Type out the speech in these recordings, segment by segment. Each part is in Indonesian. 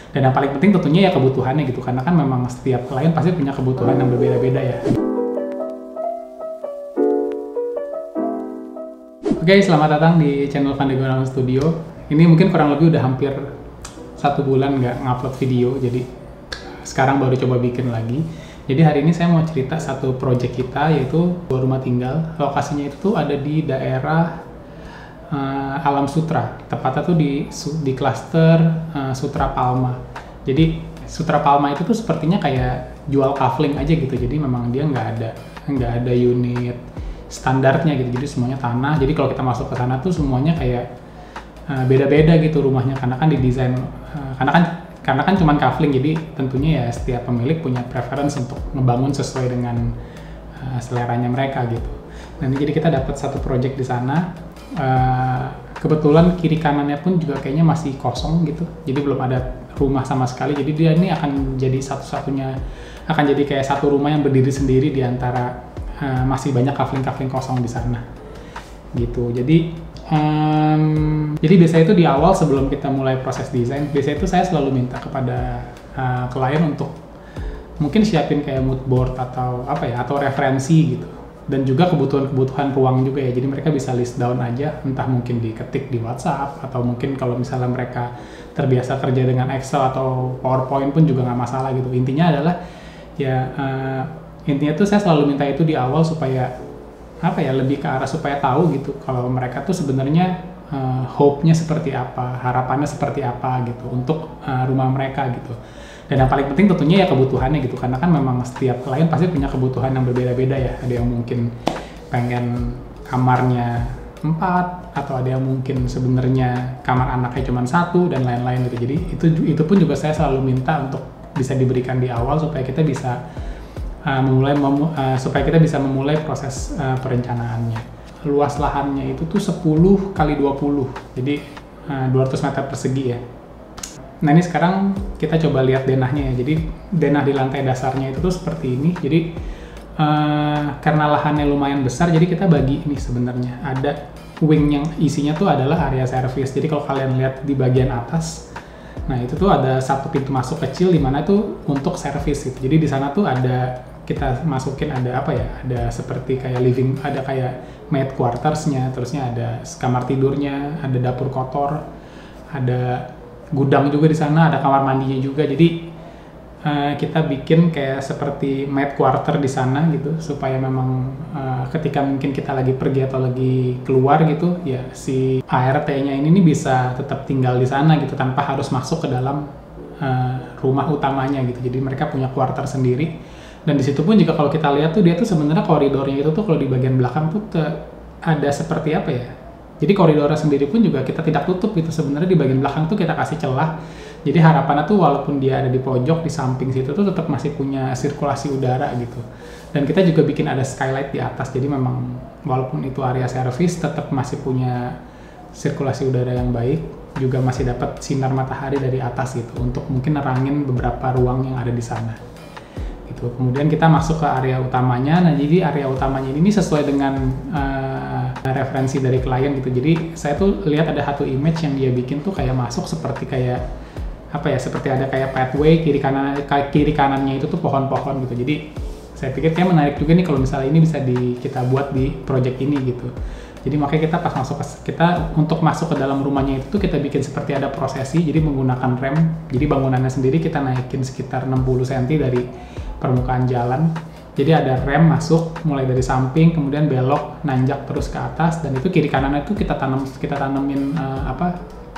Dan yang paling penting tentunya ya kebutuhannya gitu, karena kan memang setiap klien pasti punya kebutuhan yang berbeda-beda ya. Oke, selamat datang di channel Fandi Gunawan Studio. Ini mungkin kurang lebih udah hampir 1 bulan nggak ngupload video, jadi sekarang baru coba bikin lagi. Jadi hari ini saya mau cerita satu project kita, yaitu rumah tinggal. Lokasinya itu tuh ada di daerah Alam Sutra, tepatnya tuh di klaster Sutra Palma. Jadi Sutra Palma itu tuh sepertinya kayak jual kafling aja gitu. Jadi memang dia nggak ada unit standarnya gitu. Jadi semuanya tanah. Jadi kalau kita masuk ke sana tuh semuanya kayak beda-beda gitu rumahnya, karena kan didesain karena kan cuman kafling. Jadi tentunya ya setiap pemilik punya preference untuk ngebangun sesuai dengan seleranya mereka gitu. Nah, jadi kita dapat satu project di sana. Kebetulan kiri kanannya pun juga kayaknya masih kosong gitu, jadi belum ada rumah sama sekali. Jadi dia ini akan jadi akan jadi kayak satu rumah yang berdiri sendiri di antara masih banyak kafling-kafling kosong di sana gitu. Jadi biasanya itu di awal sebelum kita mulai proses desain, biasanya itu saya selalu minta kepada klien untuk mungkin siapin kayak mood board atau atau referensi gitu. Dan juga kebutuhan ruang juga ya, jadi mereka bisa list down aja, entah mungkin diketik di WhatsApp, atau mungkin kalau misalnya mereka terbiasa kerja dengan Excel atau PowerPoint pun juga nggak masalah gitu. Intinya adalah ya intinya tuh saya selalu minta itu di awal supaya lebih ke arah supaya tahu gitu kalau mereka tuh sebenarnya hope-nya seperti apa, harapannya seperti apa gitu untuk rumah mereka gitu. Dan yang paling penting tentunya ya kebutuhannya gitu, karena kan memang setiap klien pasti punya kebutuhan yang berbeda-beda ya. Ada yang mungkin pengen kamarnya 4, atau ada yang mungkin sebenarnya kamar anaknya cuma 1 dan lain-lain gitu. Jadi itu pun juga saya selalu minta untuk bisa diberikan di awal supaya kita bisa memulai proses perencanaannya. Luas lahannya itu tuh 10 kali 20, jadi 200 meter persegi ya. Nah, ini sekarang kita coba lihat denahnya ya. Jadi denah di lantai dasarnya itu tuh seperti ini. Jadi karena lahannya lumayan besar, jadi kita bagi ini sebenarnya. Ada wing yang isinya tuh adalah area service. Jadi kalau kalian lihat di bagian atas, nah itu tuh ada satu pintu masuk kecil di mana tuh untuk service gitu. Jadi di sana tuh kita masukin ada seperti kayak living, ada kayak maid quarters-nya, terusnya ada kamar tidurnya, ada dapur kotor, ada gudang juga di sana, ada kamar mandinya juga. Jadi kita bikin kayak seperti maid quarter di sana gitu, supaya memang ketika mungkin kita lagi pergi atau lagi keluar gitu ya, si ART-nya ini bisa tetap tinggal di sana gitu tanpa harus masuk ke dalam rumah utamanya gitu. Jadi mereka punya quarter sendiri. Dan di situ pun juga kalau kita lihat tuh dia tuh sebenarnya koridornya itu tuh kalau di bagian belakang tuh ada seperti jadi koridornya sendiri pun juga kita tidak tutup gitu. Sebenarnya di bagian belakang tuh kita kasih celah. Jadi harapannya tuh walaupun dia ada di pojok, di samping situ tuh tetap masih punya sirkulasi udara gitu. Dan kita juga bikin ada skylight di atas. Jadi memang walaupun itu area service, tetap masih punya sirkulasi udara yang baik. Juga masih dapat sinar matahari dari atas gitu, untuk mungkin nerangin beberapa ruang yang ada di sana. Gitu. Kemudian kita masuk ke area utamanya. Nah, jadi area utamanya ini sesuai dengan referensi dari klien gitu. Jadi saya tuh lihat ada satu image yang dia bikin tuh kayak masuk seperti kayak seperti ada kayak pathway, kiri kanannya itu tuh pohon-pohon gitu. Jadi saya pikir kayak menarik juga nih kalau misalnya ini bisa kita buat di project ini gitu. Jadi makanya untuk masuk ke dalam rumahnya itu tuh kita bikin seperti ada prosesi, jadi menggunakan rem. Jadi bangunannya sendiri kita naikin sekitar 60 cm dari permukaan jalan. Jadi ada rem masuk mulai dari samping, kemudian belok, nanjak terus ke atas, dan itu kiri kanannya itu kita tanemin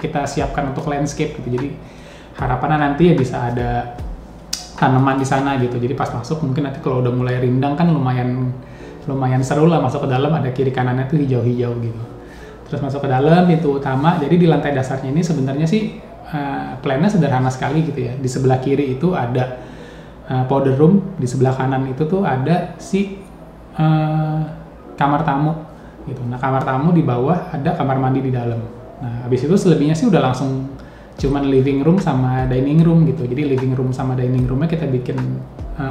kita siapkan untuk landscape gitu. Jadi harapannya nanti ya bisa ada tanaman di sana gitu. Jadi pas masuk mungkin nanti kalau udah mulai rindang kan lumayan seru lah masuk ke dalam, ada kiri kanannya tuh hijau-hijau gitu. Terus masuk ke dalam pintu utama. Jadi di lantai dasarnya ini sebenarnya sih plannya sederhana sekali gitu ya. Di sebelah kiri itu ada powder room, di sebelah kanan itu tuh ada kamar tamu gitu. Nah, kamar tamu di bawah, ada kamar mandi di dalam. Nah, habis itu selebihnya sih udah langsung cuman living room sama dining room gitu. Jadi living room sama dining roomnya kita bikin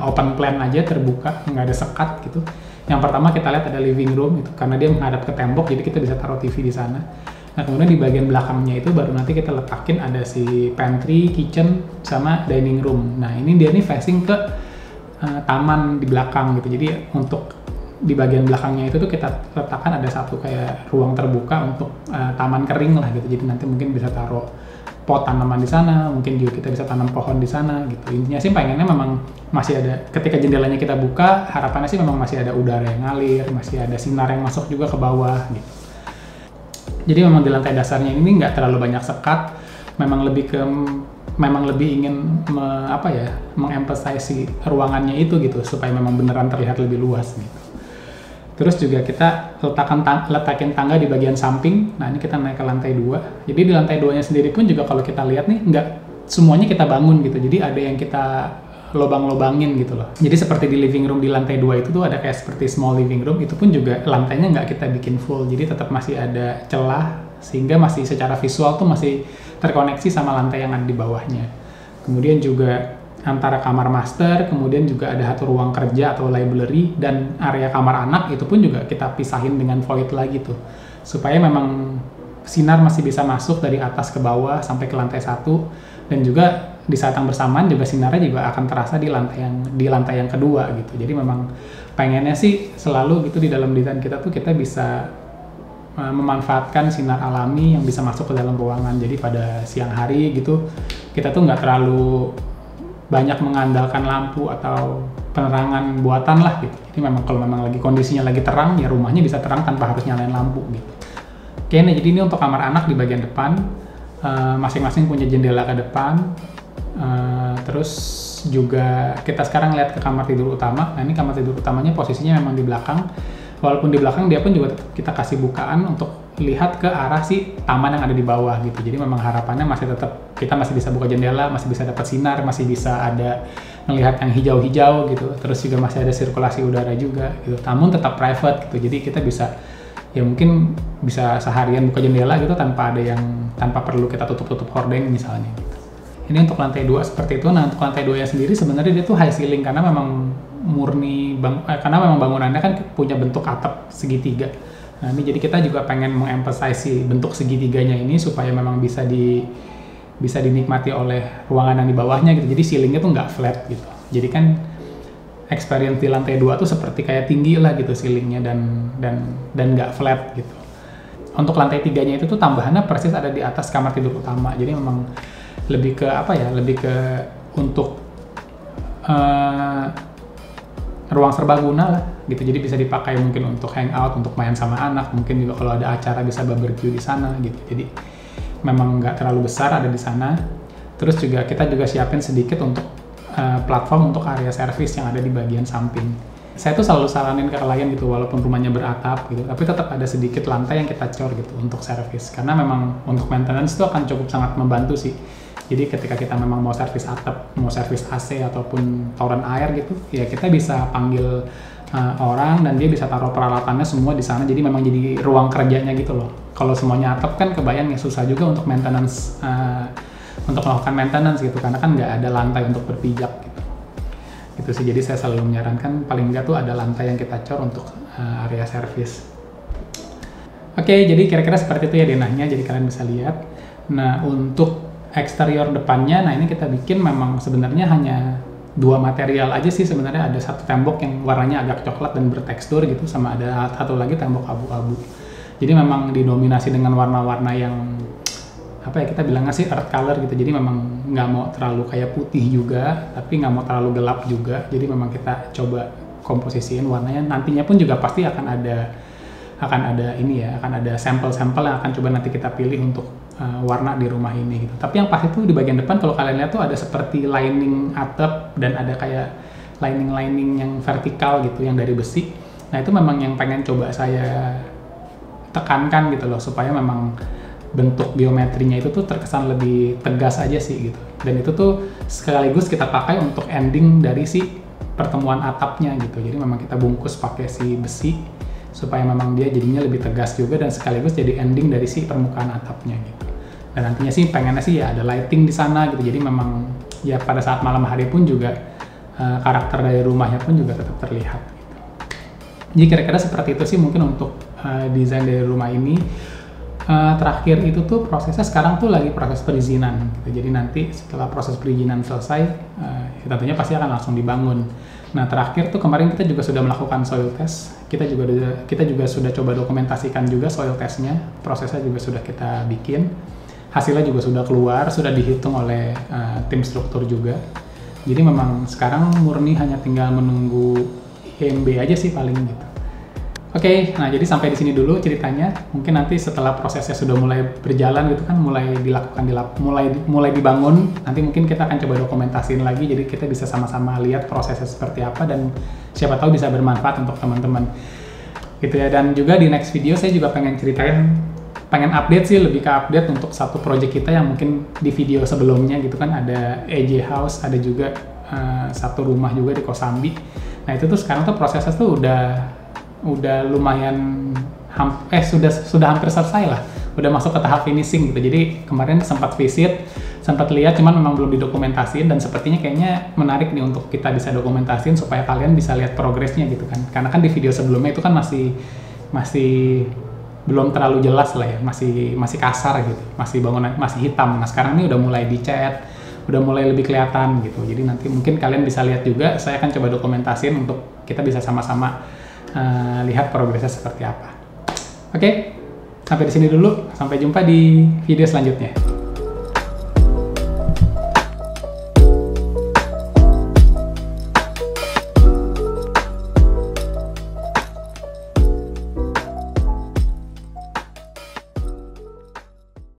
open plan aja, terbuka, nggak ada sekat gitu. Yang pertama kita lihat ada living room itu karena dia menghadap ke tembok, jadi kita bisa taruh TV di sana. Nah kemudian di bagian belakangnya itu baru nanti kita letakin ada si pantry, kitchen, sama dining room. Nah ini dia nih facing ke taman di belakang gitu. Jadi untuk di bagian belakangnya itu tuh kita letakkan ada satu kayak ruang terbuka untuk taman kering lah gitu. Jadi nanti mungkin bisa taruh pot tanaman di sana, mungkin juga kita bisa tanam pohon di sana gitu. Intinya sih pengennya memang masih ada, ketika jendelanya kita buka, harapannya sih memang masih ada udara yang ngalir, masih ada sinar yang masuk juga ke bawah gitu. Jadi memang di lantai dasarnya ini nggak terlalu banyak sekat, memang lebih ingin mengemphasize si ruangannya itu gitu, supaya memang beneran terlihat lebih luas gitu. Terus juga kita letakin tangga di bagian samping. Nah ini kita naik ke lantai 2. Jadi di lantai 2-nya sendiri pun juga kalau kita lihat nih, nggak semuanya kita bangun gitu. Jadi ada yang kita lobang-lobangin gitu loh. Jadi seperti di living room di lantai 2 itu tuh ada kayak seperti small living room, itu pun juga lantainya nggak kita bikin full. Jadi tetap masih ada celah, sehingga masih secara visual tuh masih terkoneksi sama lantai yang ada di bawahnya. Kemudian juga antara kamar master, kemudian juga ada satu ruang kerja atau library, dan area kamar anak itu pun juga kita pisahin dengan void lagi tuh, supaya memang sinar masih bisa masuk dari atas ke bawah sampai ke lantai 1, dan juga di saat yang bersamaan juga sinarnya juga akan terasa di lantai yang kedua gitu. Jadi memang pengennya sih selalu gitu di dalam desain kita tuh kita bisa memanfaatkan sinar alami yang bisa masuk ke dalam ruangan. Jadi pada siang hari gitu kita tuh nggak terlalu banyak mengandalkan lampu atau penerangan buatan lah gitu. Jadi memang kalau memang lagi kondisinya lagi terang, ya rumahnya bisa terang tanpa harus nyalain lampu gitu. Oke, nah jadi ini untuk kamar anak di bagian depan, masing-masing punya jendela ke depan. Terus juga kita sekarang lihat ke kamar tidur utama. Nah ini kamar tidur utamanya posisinya memang di belakang. Walaupun di belakang dia pun juga kita kasih bukaan untuk lihat ke arah si taman yang ada di bawah gitu. Jadi memang harapannya masih tetap kita masih bisa buka jendela, masih bisa dapat sinar, masih bisa ada melihat yang hijau-hijau gitu. Terus juga masih ada sirkulasi udara juga gitu. Namun tetap private gitu. Jadi kita bisa ya mungkin bisa seharian buka jendela gitu tanpa perlu kita tutup hordeng misalnya gitu. Ini untuk lantai 2 seperti itu. Nah untuk lantai 2 nya sendiri sebenarnya dia tuh high ceiling karena memang karena memang bangunannya kan punya bentuk atap segitiga. Nah ini jadi kita juga pengen mengemphasize bentuk segitiganya ini supaya memang bisa dinikmati oleh ruangan yang di bawahnya gitu. Jadi ceilingnya tuh nggak flat gitu. Jadi kan experience di lantai 2 tuh seperti kayak tinggi lah gitu ceilingnya dan nggak flat gitu. Untuk lantai 3-nya itu tuh tambahannya persis ada di atas kamar tidur utama. Jadi memang lebih ke untuk ruang serbaguna lah gitu. Jadi bisa dipakai mungkin untuk hangout, untuk main sama anak, mungkin juga kalau ada acara bisa barbecue di sana gitu. Jadi memang nggak terlalu besar ada di sana. Terus juga kita juga siapin sedikit untuk platform untuk area servis yang ada di bagian samping. Saya tuh selalu saranin ke klien gitu, walaupun rumahnya beratap gitu, tapi tetap ada sedikit lantai yang kita cor gitu untuk servis. Karena memang untuk maintenance itu akan cukup sangat membantu sih. Jadi ketika kita memang mau servis atap, mau servis AC ataupun toren air gitu, ya kita bisa panggil orang dan dia bisa taruh peralatannya semua di sana. Jadi memang jadi ruang kerjanya gitu loh. Kalau semuanya atap kan kebayang ya susah juga untuk maintenance, untuk melakukan maintenance gitu, karena kan nggak ada lantai untuk berpijak gitu. Gitu sih. Jadi saya selalu menyarankan paling nggak tuh ada lantai yang kita cor untuk area servis. Oke, jadi kira-kira seperti itu ya denahnya. Jadi kalian bisa lihat. Nah untuk eksterior depannya, nah ini kita bikin memang sebenarnya hanya 2 material aja sih sebenarnya. Ada satu tembok yang warnanya agak coklat dan bertekstur gitu, sama ada satu lagi tembok abu-abu. Jadi memang didominasi dengan warna-warna yang apa ya kita bilangnya sih earth color gitu. Jadi memang nggak mau terlalu kayak putih juga, tapi nggak mau terlalu gelap juga. Jadi memang kita coba komposisiin warnanya. Nantinya pun juga pasti akan ada sampel-sampel yang akan coba nanti kita pilih untuk warna di rumah ini gitu. Tapi yang pas itu di bagian depan kalau kalian lihat tuh ada seperti lining atap dan ada kayak lining yang vertikal gitu yang dari besi. Nah itu memang yang pengen coba saya tekankan gitu loh, supaya memang bentuk geometrinya itu tuh terkesan lebih tegas aja sih gitu. Dan itu tuh sekaligus kita pakai untuk ending dari si pertemuan atapnya gitu. Jadi memang kita bungkus pakai si besi supaya memang dia jadinya lebih tegas juga dan sekaligus jadi ending dari si permukaan atapnya gitu. Dan nantinya sih pengennya sih ya ada lighting di sana gitu. Jadi memang ya pada saat malam hari pun juga karakter dari rumahnya pun juga tetap terlihat gitu. Jadi kira-kira seperti itu sih mungkin untuk desain dari rumah ini. terakhir itu tuh prosesnya sekarang tuh lagi proses perizinan gitu. Jadi nanti setelah proses perizinan selesai, ya tentunya pasti akan langsung dibangun. Nah, terakhir tuh kemarin kita juga sudah melakukan soil test. Kita juga sudah coba dokumentasikan juga soil testnya. Prosesnya juga sudah kita bikin. Hasilnya juga sudah keluar, sudah dihitung oleh tim struktur juga. Jadi memang sekarang murni hanya tinggal menunggu IMB aja sih paling gitu. Oke, nah jadi sampai di sini dulu ceritanya. Mungkin nanti setelah prosesnya sudah mulai berjalan gitu kan, mulai dilakukan, mulai dibangun, nanti mungkin kita akan coba dokumentasiin lagi, jadi kita bisa sama-sama lihat prosesnya seperti apa dan siapa tahu bisa bermanfaat untuk teman-teman. Gitu ya. Dan juga di next video saya juga pengen update sih, lebih ke update untuk satu project kita yang mungkin di video sebelumnya gitu kan, ada EJ House, ada juga satu rumah juga di Kosambi. Nah itu tuh sekarang tuh prosesnya tuh udah lumayan sudah hampir selesai lah, udah masuk ke tahap finishing gitu. Jadi kemarin sempat visit, sempat lihat, cuman memang belum didokumentasiin, dan sepertinya kayaknya menarik nih untuk kita bisa dokumentasiin supaya kalian bisa lihat progresnya gitu kan. Karena kan di video sebelumnya itu kan masih belum terlalu jelas lah ya, masih kasar gitu, masih bangunan masih hitam. Nah sekarang ini udah mulai dicat, udah mulai lebih kelihatan gitu. Jadi nanti mungkin kalian bisa lihat juga, saya akan coba dokumentasiin untuk kita bisa sama-sama lihat progresnya seperti apa. Oke, sampai di sini dulu. Sampai jumpa di video selanjutnya.